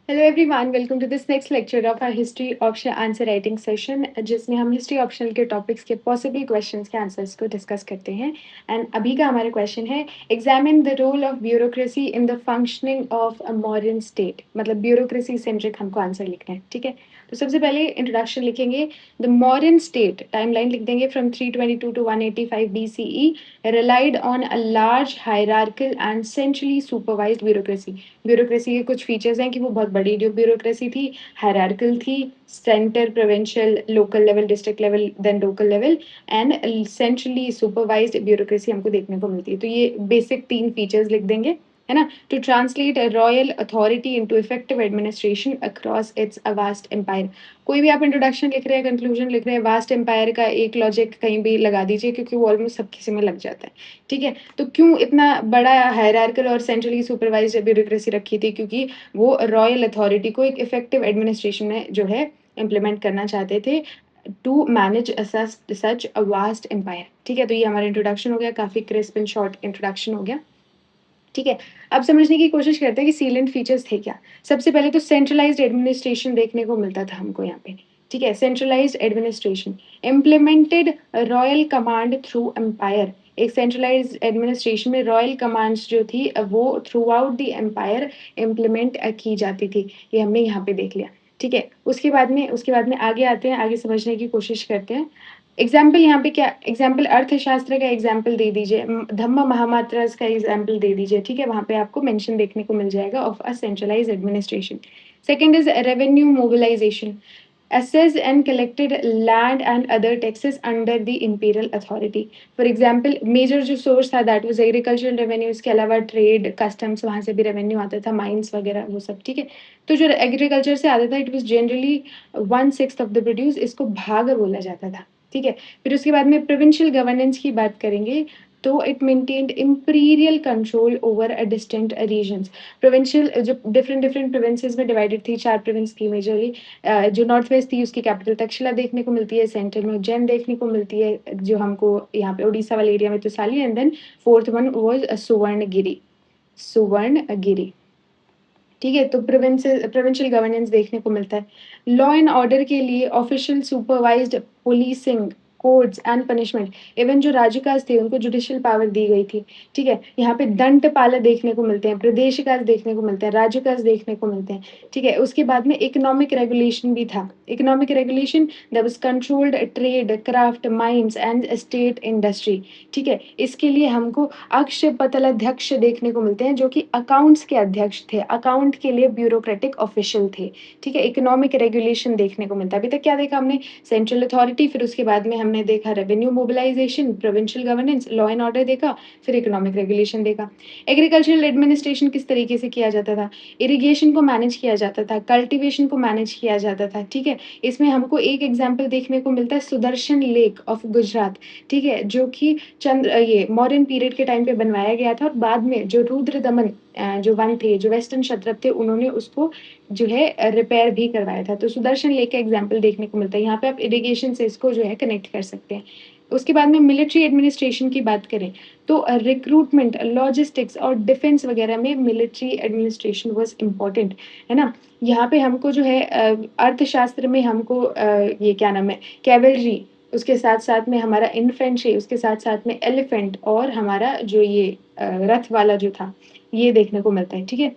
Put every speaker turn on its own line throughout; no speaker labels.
Hello everyone, welcome to this next lecture of our history option answer writing session, जिसमें हम history optional के topics के possible questions के answers को discuss करते हैं। एंड अभी का हमारा क्वेश्चन है, examine the role of bureaucracy in the functioning of a modern state. मतलब ब्यूरोक्रेसी सेंट्रिक हमको आंसर लिखना है। ठीक है, तो सबसे पहले इंट्रोडक्शन लिखेंगे। द मॉडर्न स्टेट टाइमलाइन लिख देंगे from 322 to 185 BCE relied on a large hierarchical and centrally supervised bureaucracy। Bureaucracy के कुछ फीचर्स हैं कि वो बहुत बड़ी जो ब्यूरोक्रेसी थी, हायरार्किकल थी, centre, provincial, local level, district level, then local level and centrally supervised bureaucracy हमको देखने को मिलती है। तो ये बेसिक 3 फीचर्स लिख देंगे, है ना। To translate royal authority into effective administration across its a vast empire. कोई भी आप इंट्रोडक्शन लिख रहे हैं, कंक्लूजन लिख रहे हैं, वास्ट एम्पायर का एक लॉजिक कहीं भी लगा दीजिए, क्योंकि वो ऑलमोस्ट सब किसी में लग जाता है। ठीक है, तो क्यों इतना बड़ा हायरार्किकल और सेंट्रली सुपरवाइज्ड ब्यूरोक्रेसी रखी थी? क्योंकि वो रॉयल अथॉरिटी को एक इफेक्टिव एडमिनिस्ट्रेशन में जो है इम्प्लीमेंट करना चाहते थे, to manage such a vast empire. ठीक है, तो ये हमारा इंट्रोडक्शन हो गया, काफी क्रिस्प एंड शॉर्ट इंट्रोडक्शन हो गया। ठीक है, अब समझने की कोशिश करते हैं कि सीलेंट फीचर्स थे क्या। सबसे पहले तो सेंट्रलाइज्ड एडमिनिस्ट्रेशन देखने को मिलता था हमको यहाँ पे। ठीक है, centralised administration implemented royal command through empire. एक सेंट्रलाइज्ड एडमिनिस्ट्रेशन में रॉयल कमांड्स जो थी वो throughout the empire implement की जाती थी। ये हमने यहाँ पे देख लिया। ठीक है, उसके बाद में आगे आते हैं, आगे समझने की कोशिश करते हैं। एग्जाम्पल यहाँ पे क्या, एग्जाम्पल अर्थशास्त्र का एग्जाम्पल दे दीजिए, धम्म महामात्रस का एग्जाम्पल दे दीजिए। ठीक है, वहां पे आपको मेंशन देखने को मिल जाएगा of a centralised administration. Second is revenue mobilisation, assessed and collected land and other taxes under the imperial authority। For example, major जो source था that was agricultural revenue, इसके अलावा trade, customs, वहाँ से भी revenue आता था, mines वगैरह वो सब। ठीक है, तो जो agriculture से आता था, it was generally 1/6 of the produce, इसको भाग बोला जाता था। ठीक है, फिर उसके बाद में प्रोविंशियल गवर्नेंस की बात करेंगे, तो it maintained imperial control over a distant regions. Provincial जो डिफरेंट डिफरेंट प्रोविंसेस में डिवाइडेड थी, 4 प्रोविंस थी मेजरली। जो नॉर्थ वेस्ट थी उसकी कैपिटल तक्षशिला देखने को मिलती है, सेंटर में उज्जैन देखने को मिलती है, जो हमको यहाँ पे उड़ीसा वाले एरिया में Tosali, and then fourth one was Suvarnagiri. Suvarnagiri. ठीक है, तो प्रोविंशियल गवर्नेंस देखने को मिलता है। लॉ एंड ऑर्डर के लिए official supervised policing, codes and punishment. Even जो राज्यकाज थे उनको जुडिशियल पावर दी गई थी। ठीक है, यहाँ पे दंडपाल देखने को मिलते हैं, प्रदेशकाज देखने को मिलते हैं, राज्यकाज देखने को मिलते हैं। ठीक है, उसके बाद में इकोनॉमिक रेगुलेशन भी था। Economic regulation that was controlled trade, craft, mines and state industry. ठीक है, इसके लिए हमको अक्ष पतल अध्यक्ष देखने को मिलते हैं, जो कि अकाउंट्स के अध्यक्ष थे, अकाउंट के लिए ब्यूरोक्रेटिक ऑफिशियल थे। ठीक है, इकोनॉमिक रेगुलेशन देखने को मिलता है। अभी तक क्या देखा हमने? सेंट्रल अथॉरिटी, फिर उसके बाद में हमने देखा revenue mobilisation, provincial governance, law and order देखा, फिर इकोनॉमिक रेगुलेशन देखा। एग्रीकल्चरल एडमिनिस्ट्रेशन किस तरीके से किया जाता था? इरिगेशन को मैनेज किया जाता था, कल्टिवेशन को मैनेज किया जाता था। ठीक है, इसमें हमको एक एग्जाम्पल देखने को मिलता है, सुदर्शन लेक ऑफ गुजरात। ठीक है, जो कि ये मॉडर्न पीरियड के टाइम पे बनवाया गया था, और बाद में जो रुद्र दमन जो वन थे, जो वेस्टर्न क्षत्रप थे, उन्होंने उसको जो है रिपेयर भी करवाया था। तो सुदर्शन लेक का एग्जाम्पल देखने को मिलता है। यहाँ पे आप इरिगेशन से इसको जो है कनेक्ट कर सकते हैं। उसके बाद में मिलिट्री एडमिनिस्ट्रेशन की बात करें, तो रिक्रूटमेंट, लॉजिस्टिक्स और डिफेंस वगैरह में मिलिट्री एडमिनिस्ट्रेशन वाज इम्पोर्टेंट, है ना। यहाँ पे हमको जो है अर्थशास्त्र में हमको ये क्या नाम है, कैवलरी, उसके साथ साथ में हमारा इन्फेंट्री, उसके साथ साथ में एलिफेंट, और हमारा जो ये रथ वाला जो था, ये देखने को मिलता है। ठीक है,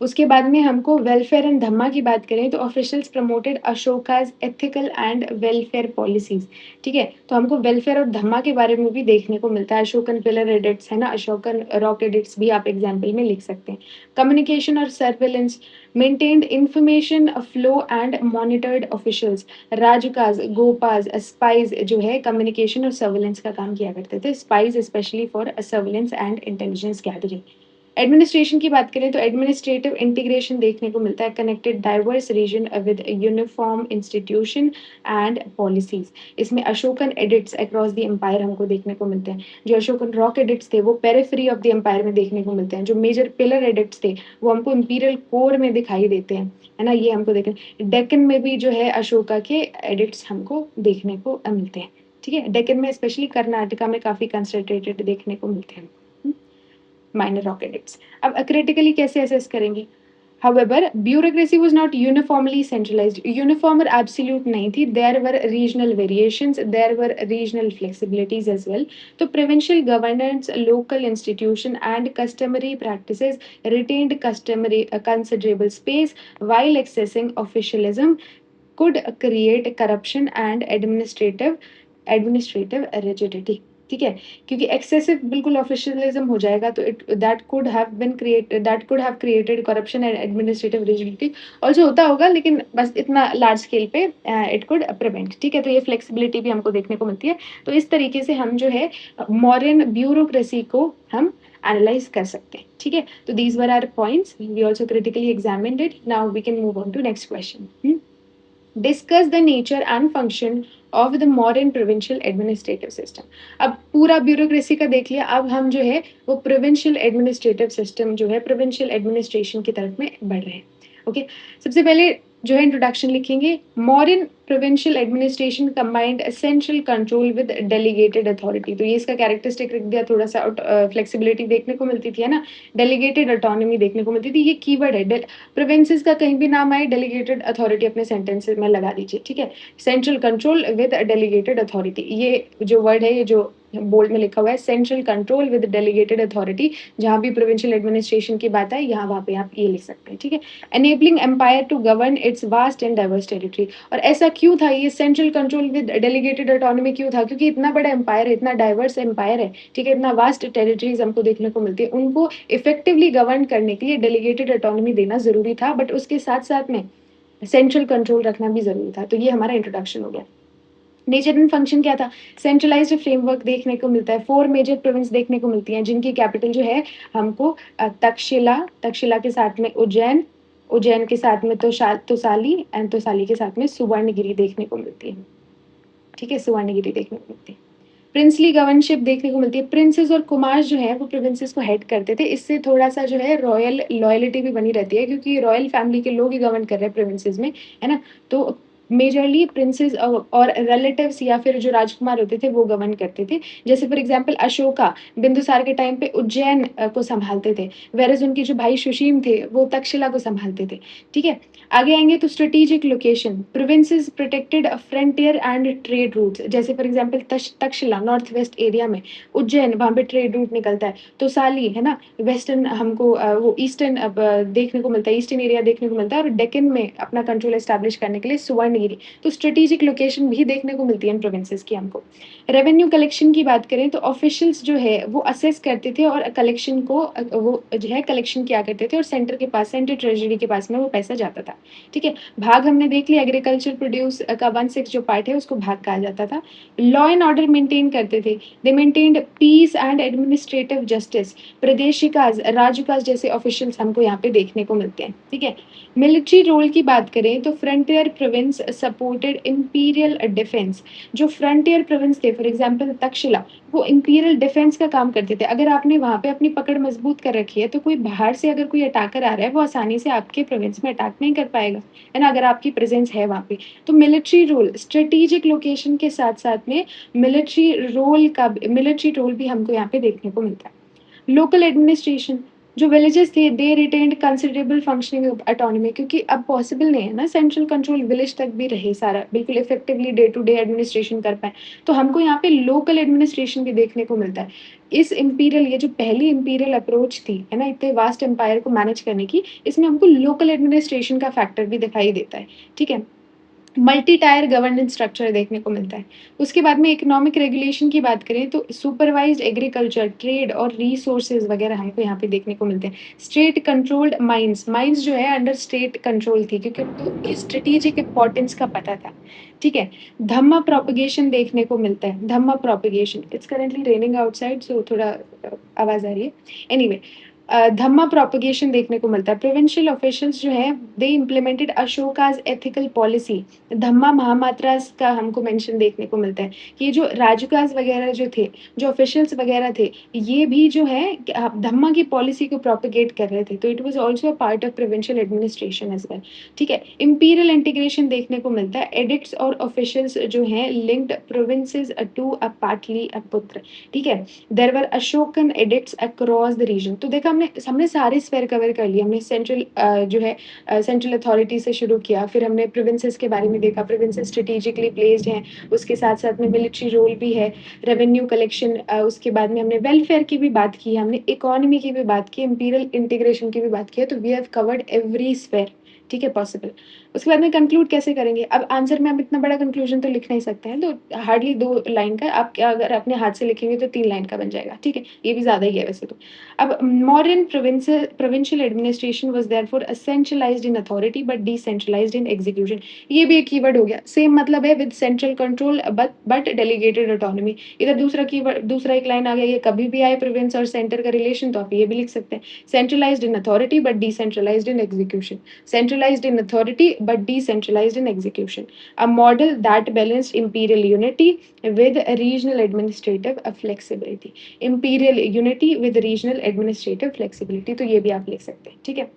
उसके बाद में हमको वेलफेयर एंड धम्मा की बात करें, तो officials promoted Ashoka's ethical and welfare policies. ठीक है, तो हमको वेलफेयर और धम्मा के बारे में भी देखने को मिलता है। अशोकन पिलर एडिक्ट्स, है ना, अशोकन रॉक एडिक्ट्स भी आप एग्जाम्पल में लिख सकते हैं। कम्युनिकेशन और surveillance, maintained information flow and monitored officials. राजकाज, गोपाज, स्पाइज जो है कम्युनिकेशन और सर्विलेंस का काम किया करते थे। Spies specially for surveillance and intelligence gathering. Administration की बात करें तो एडमिनिस्ट्रेटिव इंटीग्रेशन देखने को मिलता है, connected diverse region with uniform institution and policies. इसमें Ashokan edicts across the empire हमको देखने को मिलते हैं। जो अशोकन रॉक एडिट्स थे वो पेरिफेरी ऑफ द एम्पायर में देखने को मिलते हैं। जो मेजर पिलर एडिट्स थे वो हमको इंपीरियल कोर में दिखाई देते हैं, है ना, ये हमको देखें। डेक्कन में भी जो है अशोका के एडिट्स हमको देखने को मिलते हैं। ठीक है, डेक्कन में स्पेशली कर्नाटका में काफी कंसंट्रेटेड देखने को मिलते हैं माइनर रॉक एडिक्ट्स। अब क्रिटिकली कैसे असेस करेंगे? However, bureaucracy was not uniformly centralized. Uniform और absolute नहीं थी. There were regional variations. There were regional flexibilities as well. तो provincial governance, local institution, and customary practices retained customary considerable space while accessing officialism could create corruption and administrative rigidity. ठीक है, क्योंकि excessive बिल्कुल ऑफिशियलिज्म हो जाएगा तो it that could have created corruption and administrative rigidity. Also होता होगा लेकिन बस इतना लार्ज स्केल पे इट कुड प्रिवेंट. ठीक है, तो ये फ्लेक्सिबिलिटी भी हमको देखने को मिलती है. तो इस तरीके से हम जो है मॉडर्न ब्यूरोक्रेसी को हम एनालाइज कर सकते हैं. ठीक है, तो these were are points. We also critically examined it. Now we can move on to next question. Discuss the nature and function of the modern provincial administrative system. अब पूरा ब्यूरोक्रेसी का देख लिया, अब हम जो है वो प्रोविंशियल एडमिनिस्ट्रेटिव सिस्टम जो है प्रोविंशियल एडमिनिस्ट्रेशन की तरफ में बढ़ रहे हैं. ओके, सबसे पहले जो है इंट्रोडक्शन लिखेंगे. Modern provincial administration combined central control with delegated authority. तो ये इसका कैरेक्टरिस्टिक लिख दिया. थोड़ा सा फ्लेक्सिबिलिटी देखने को मिलती थी, है ना. डेलीगेटेड ऑटोनॉमी देखने को मिलती थी. ये कीवर्ड है. प्रोविंसेस का कहीं भी नाम आए, डेलीगेटेड अथॉरिटी अपने सेंटेंस में लगा दीजिए. ठीक है, central control with delegated authority. ये जो वर्ड है, ये जो बोल्ड में लिखा हुआ है, central control with delegated authority. जहां भी प्रोविंशियल एडमिनिस्ट्रेशन की बात है, यहाँ वहां पे आप ये लिख सकते हैं. ठीक है, enabling empire to govern its vast and diverse territory. और ऐसा क्यों था, ये central control with delegated autonomy क्यों था? क्योंकि इतना बड़ा एम्पायर है, इतना डाइवर्स एम्पायर है. ठीक है, इतना वास्ट टेरिटरीज हमको देखने को मिलती है. उनको इफेक्टिवली गवर्न करने के लिए डेलीगेटेड ऑटोनॉमी देना जरूरी था, बट उसके साथ साथ में सेंट्रल कंट्रोल रखना भी जरूरी था. तो ये हमारा इंट्रोडक्शन हो गया. नेचर एंड फंक्शन क्या था? सेंट्रलाइज्ड फ्रेमवर्क देखने को मिलता है. 4 मेजर प्रोविंस देखने को मिलती हैं जिनकी कैपिटल जो है हमको तक्षशिला के साथ में उज्जैन के साथ में तोसाली एंड तोसाली के साथ में सुवर्णगिरी देखने को मिलती है. ठीक है, सुवर्णगिरी देखने को मिलती है. प्रिंसली गवर्नशिप देखने को मिलती है. प्रिंसेस और कुमार जो है वो प्रोविंसेस को हेड करते थे. इससे थोड़ा सा जो है रॉयल लॉयलिटी भी बनी रहती है, क्योंकि रॉयल फैमिली के लोग ही गवर्न कर रहे हैं प्रोविंसेस में, है ना. तो मेजरली प्रिंसेस और रिलेटिव्स या फिर जो राजकुमार होते थे वो गवर्न करते थे. जैसे फॉर एग्जांपल अशोका बिंदुसार के टाइम पे उज्जैन को संभालते थे, वेरस उनके जो भाई सुशीम थे वो तक्षशिला को संभालते थे. ठीक है, आगे आएंगे तो strategic location. Provinces protected frontier and trade routes. जैसे for example Takshashila north west area में, उज्जैन वहाँ पे ट्रेड रूट निकलता है. तो साली है ना, वेस्टर्न हमको वो ईस्टर्न देखने को मिलता है, ईस्टर्न एरिया देखने को मिलता है. और डेक्कन में अपना कंट्रोल एस्टैब्लिश करने के लिए सुवर्णगिरी. तो स्ट्रेटेजिक लोकेशन भी देखने को मिलती है इन प्रोविंसेस की हमको. रेवेन्यू कलेक्शन की बात करें तो ऑफिशियल्स जो है वो असेस करते थे और कलेक्शन को वो जो है कलेक्शन किया करते थे, और सेंटर के पास, सेंटर ट्रेजरी के पास में वो पैसा जाता था. ठीक है, भाग हमने देख लिया. एग्रीकल्चर प्रोड्यूस का 1/6 जो पार्ट है उसको भाग कहा जाता था. लॉ एंड ऑर्डर मेंटेन करते थे. They maintained peace and administrative justice. Pradeshikas, Rajukas जैसे ऑफिशियल्स हमको यहाँ पे देखने को मिलते हैं. ठीक है, मिलिट्री रोल की बात करें तो frontier province supported imperial defence. जो फ्रंटियर प्रोविंस थे, फॉर एग्जांपल तक्षशिला, वो इंपीरियल डिफेंस का काम करते थे. अगर आपने वहाँ पे अपनी पकड़ मजबूत कर रखी है तो कोई बाहर से अगर कोई अटैकर आ रहा है वो आसानी से आपके प्रोविंस में अटैक नहीं कर पाएगा, है ना, अगर आपकी प्रेजेंस है वहाँ पे. तो मिलिट्री रोल, स्ट्रेटेजिक लोकेशन के साथ साथ में मिलिट्री रोल भी हमको यहाँ पे देखने को मिलता है. लोकल एडमिनिस्ट्रेशन, जो विलेजेस थे दे रिटेन्ड कंसिडरेबल फंक्शनिंग ऑटोनॉमी. क्योंकि अब पॉसिबल नहीं है ना सेंट्रल कंट्रोल विलेज तक भी रहे सारा, बिल्कुल effectively day to day administration कर पाए. तो हमको यहाँ पे लोकल एडमिनिस्ट्रेशन भी देखने को मिलता है. इस इंपीरियल, ये जो पहली इंपीरियल अप्रोच थी, है ना, इतने वास्ट एम्पायर को मैनेज करने की, इसमें हमको लोकल एडमिनिस्ट्रेशन का फैक्टर भी दिखाई देता है. ठीक है, मल्टी टायर गवर्नेंस स्ट्रक्चर देखने को मिलता है. उसके बाद में इकोनॉमिक रेगुलेशन की बात करें तो सुपरवाइज्ड एग्रीकल्चर, ट्रेड और रिसोर्सेज वगैरह हमको यहाँ पे देखने को मिलते हैं. स्टेट कंट्रोल्ड माइंस जो है अंडर स्टेट कंट्रोल थी, क्योंकि उनको स्ट्रेटेजिक इंपॉर्टेंस का पता था. ठीक है, धम्मा प्रोपगेशन देखने को मिलता है. Dhamma propagation, it's currently raining outside so थोड़ा आवाज आ रही है. एनीवे, धम्मा प्रोपगेशन देखने को मिलता है. प्रोविंशियल ऑफिशियल्स जो है दे इम्प्लीमेंटेड अशोकाज एथिकल पॉलिसी. धम्मा महामात्रास का हमको मेंशन देखने को मिलता है कि ये जो राजुकाज वगैरह जो थे, जो ऑफिशियल्स वगैरह थे, ये भी जो है धम्मा की पॉलिसी को प्रोपगेट कर रहे थे. तो it was also a part of provincial administration as well. ठीक है, इंपीरियल इंटीग्रेशन देखने को मिलता है. एडिक्ट्स और ऑफिशियल्स जो हैं लिंक्ड प्रोविंसेस टू अ पाटली अ पुत्र. ठीक है, there were Ashokan edicts across the region. तो देखा हमने हमने हमने सारे स्फेयर कवर कर लिए। हमने सेंट्रल जो है सेंट्रल अथॉरिटी से शुरू किया, फिर हमने प्रोविंसेस के बारे में देखा, प्रोविंसेस स्ट्रेटेजिकली प्लेस्ड हैं, उसके साथ-साथ में मिलिट्री रोल भी है, रेवेन्यू कलेक्शन उसके बाद में हमने वेलफेयर की भी बात की, हमने इकोनॉमी की भी बात की, इंपीरियल इंटीग्रेशन की भी बात की है, तो we have covered every sphere, ठीक है, पॉसिबल। उसके बाद में कंक्लूड कैसे करेंगे? अब आंसर में हम इतना बड़ा कंक्लूजन तो लिख नहीं सकते हैं, तो हार्डली 2 लाइन का आप क्या अगर अपने हाथ से लिखेंगे तो 3 लाइन का बन जाएगा, ठीक है? ये भी ज़्यादा ही है वैसे तो। अब modern provincial administration was therefore centralised in authority but decentralised in execution. ये भी एक कीवर्ड हो गया। सेम मतलब है with central control but delegated autonomy. इधर दूसरा एक लाइन आ गया, ये कभी भी आए प्रोविंस और सेंटर का रिलेशन तो आप ये भी लिख सकते हैं। Centralised in authority but decentralised in execution. Centralized in authority but decentralized in execution. A model that balanced imperial unity with regional administrative flexibility. Imperial unity with regional administrative flexibility. तो ये भी आप लिख सकते हैं, ठीक है?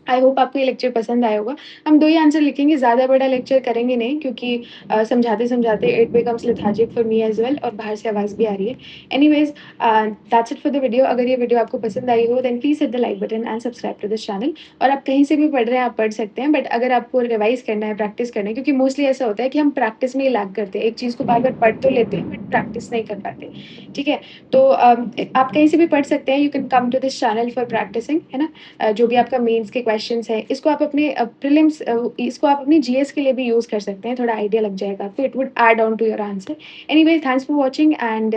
आई होप आपको ये लेक्चर पसंद आया होगा। हम 2 ही आंसर लिखेंगे, ज़्यादा बड़ा लेक्चर करेंगे नहीं क्योंकि समझाते-समझाते it becomes lethargic for me as well और बाहर से आवाज़ भी आ रही है। Anyways that's it for the video. अगर ये वीडियो आपको पसंद आई हो then please hit the like button and subscribe to this channel. और आप कहीं से भी पढ़ रहे हैं, आप पढ़ सकते हैं, बट अगर आपको रिवाइज़ करना है, प्रैक्टिस करना है, क्योंकि मोस्टली ऐसा होता है कि हम प्रैक्टिस में ही लैग करते हैं। एक चीज़ को बार-बार पढ़ तो लेते हैं बट प्रैक्टिस नहीं कर पाते, ठीक है? तो आप कहीं से भी पढ़ सकते हैं। You can come to this channel for practising, है ना? जो भी आपका मेंस के क्वेश्चंस हैं, इसको आप अपने प्रीलिम्स इसको आप अपनी जीएस के लिए भी यूज़ कर सकते हैं, थोड़ा आइडिया लग जाएगा आपको, it would add on to your answer. Anyways thanks for watching and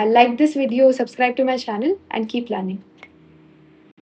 like this video, subscribe to my channel and keep learning.